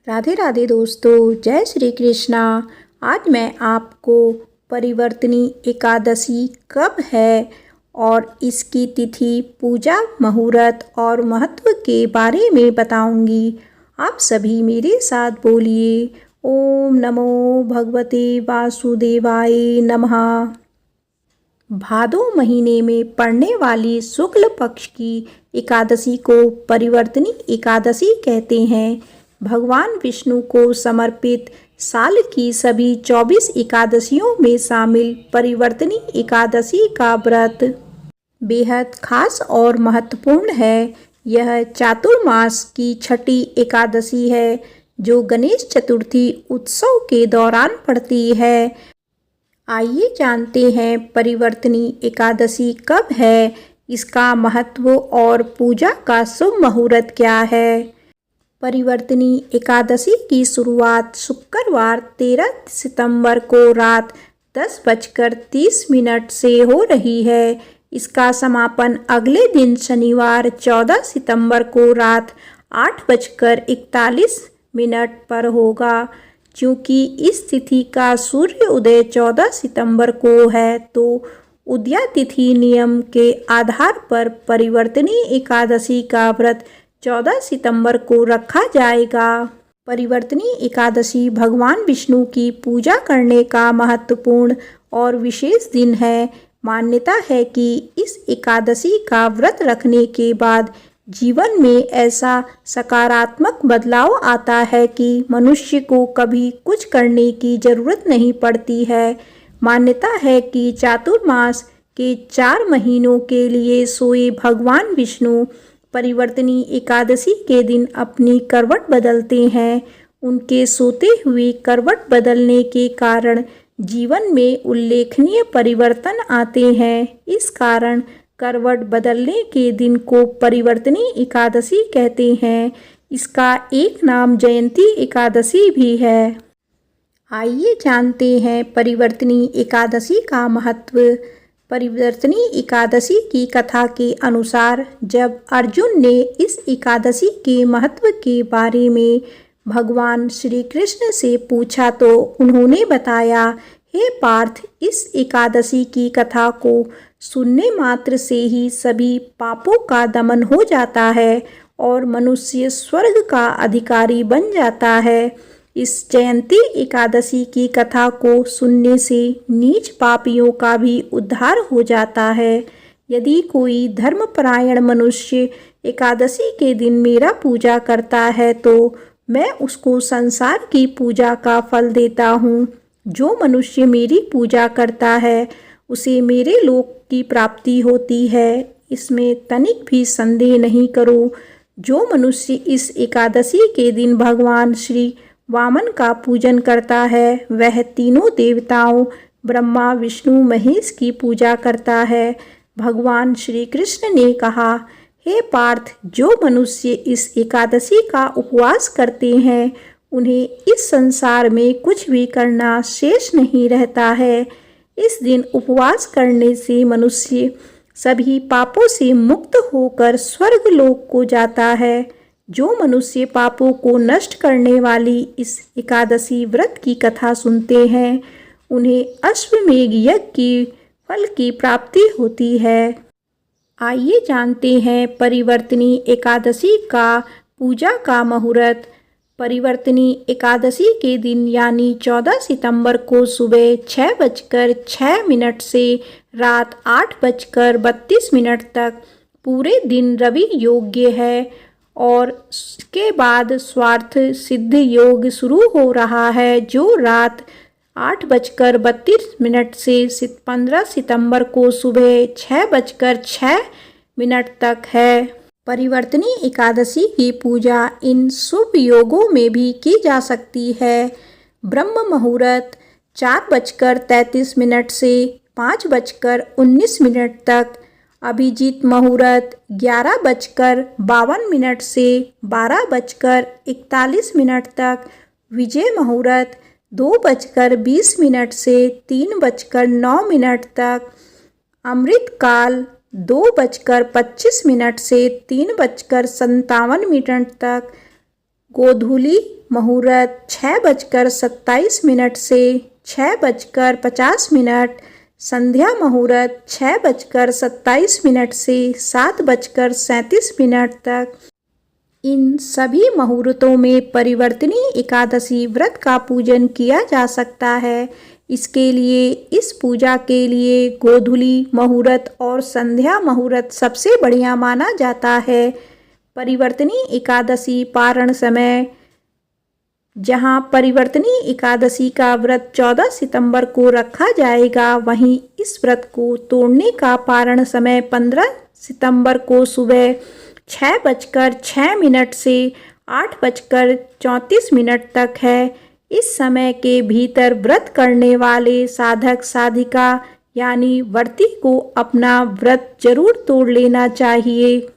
राधे राधे दोस्तों, जय श्री कृष्णा। आज मैं आपको परिवर्तनी एकादशी कब है और इसकी तिथि, पूजा, मुहूर्त और महत्व के बारे में बताऊंगी। आप सभी मेरे साथ बोलिए, ओम नमो भगवते वासुदेवाय नमः। भादो महीने में पड़ने वाली शुक्ल पक्ष की एकादशी को परिवर्तनी एकादशी कहते हैं। भगवान विष्णु को समर्पित साल की सभी 24 एकादशियों में शामिल परिवर्तनी एकादशी का व्रत बेहद खास और महत्वपूर्ण है। यह चातुर्मास की छठी एकादशी है जो गणेश चतुर्थी उत्सव के दौरान पड़ती है। आइए जानते हैं परिवर्तनी एकादशी कब है, इसका महत्व और पूजा का शुभ मुहूर्त क्या है। परिवर्तनी एकादशी की शुरुआत शुक्रवार 13 सितंबर को रात 10:30 से हो रही है। इसका समापन अगले दिन शनिवार 14 सितंबर को रात 8:41 पर होगा। क्योंकि इस तिथि का सूर्य उदय 14 सितंबर को है तो उदया तिथि नियम के आधार पर परिवर्तनी एकादशी का व्रत 14 सितंबर को रखा जाएगा। परिवर्तनी एकादशी भगवान विष्णु की पूजा करने का महत्वपूर्ण और विशेष दिन है। मान्यता है कि इस एकादशी का व्रत रखने के बाद जीवन में ऐसा सकारात्मक बदलाव आता है कि मनुष्य को कभी कुछ करने की जरूरत नहीं पड़ती है। मान्यता है कि चातुर्मास के 4 महीनों के लिए सोए भगवान विष्णु परिवर्तनी एकादशी के दिन अपनी करवट बदलते हैं। उनके सोते हुए करवट बदलने के कारण जीवन में उल्लेखनीय परिवर्तन आते हैं। इस कारण करवट बदलने के दिन को परिवर्तनी एकादशी कहते हैं। इसका एक नाम जयंती एकादशी भी है। आइए जानते हैं परिवर्तनी एकादशी का महत्व। परिवर्तनी एकादशी की कथा के अनुसार जब अर्जुन ने इस एकादशी के महत्व के बारे में भगवान श्री कृष्ण से पूछा तो उन्होंने बताया, हे पार्थ, इस एकादशी की कथा को सुनने मात्र से ही सभी पापों का दमन हो जाता है और मनुष्य स्वर्ग का अधिकारी बन जाता है। इस जयंती एकादशी की कथा को सुनने से नीच पापियों का भी उद्धार हो जाता है। यदि कोई धर्मपरायण मनुष्य एकादशी के दिन मेरा पूजा करता है तो मैं उसको संसार की पूजा का फल देता हूँ। जो मनुष्य मेरी पूजा करता है उसे मेरे लोक की प्राप्ति होती है, इसमें तनिक भी संदेह नहीं करो। जो मनुष्य इस एकादशी के दिन भगवान श्री वामन का पूजन करता है वह तीनों देवताओं ब्रह्मा विष्णु महेश की पूजा करता है। भगवान श्री कृष्ण ने कहा, हे पार्थ, जो मनुष्य इस एकादशी का उपवास करते हैं उन्हें इस संसार में कुछ भी करना शेष नहीं रहता है। इस दिन उपवास करने से मनुष्य सभी पापों से मुक्त होकर स्वर्ग लोक को जाता है। जो मनुष्य पापों को नष्ट करने वाली इस एकादशी व्रत की कथा सुनते हैं उन्हें अश्वमेघ यज्ञ की फल की प्राप्ति होती है। आइए जानते हैं परिवर्तनी एकादशी का पूजा का मुहूर्त। परिवर्तनी एकादशी के दिन यानी 14 सितंबर को सुबह 6:06 से रात 8:32 तक पूरे दिन रवि योग्य है और इसके बाद स्वार्थ सिद्ध योग शुरू हो रहा है जो रात 8:32 से 15 सितंबर को सुबह 6:06 तक है। परिवर्तनी एकादशी की पूजा इन शुभ योगों में भी की जा सकती है। ब्रह्म मुहूर्त 4:33 से 5:19 तक, अभिजीत मुहूर्त 11:52 से 12:41 तक, विजय मुहूर्त 2:20 से 3:09 तक, अमृत काल 2:25 से 3:57 तक, गोधूली मुहूर्त 6:27 से 6:50, संध्या मुहूर्त 6:27 से 7:37 तक। इन सभी मुहूर्तों में परिवर्तनी एकादशी व्रत का पूजन किया जा सकता है। इसके लिए इस पूजा के लिए गोधूली मुहूर्त और संध्या मुहूर्त सबसे बढ़िया माना जाता है। परिवर्तनी एकादशी पारण समय, जहां परिवर्तनी एकादशी का व्रत 14 सितंबर को रखा जाएगा, वहीं इस व्रत को तोड़ने का पारण समय 15 सितंबर को सुबह 6:06 से 8:34 तक है। इस समय के भीतर व्रत करने वाले साधक साधिका यानी व्रती को अपना व्रत जरूर तोड़ लेना चाहिए।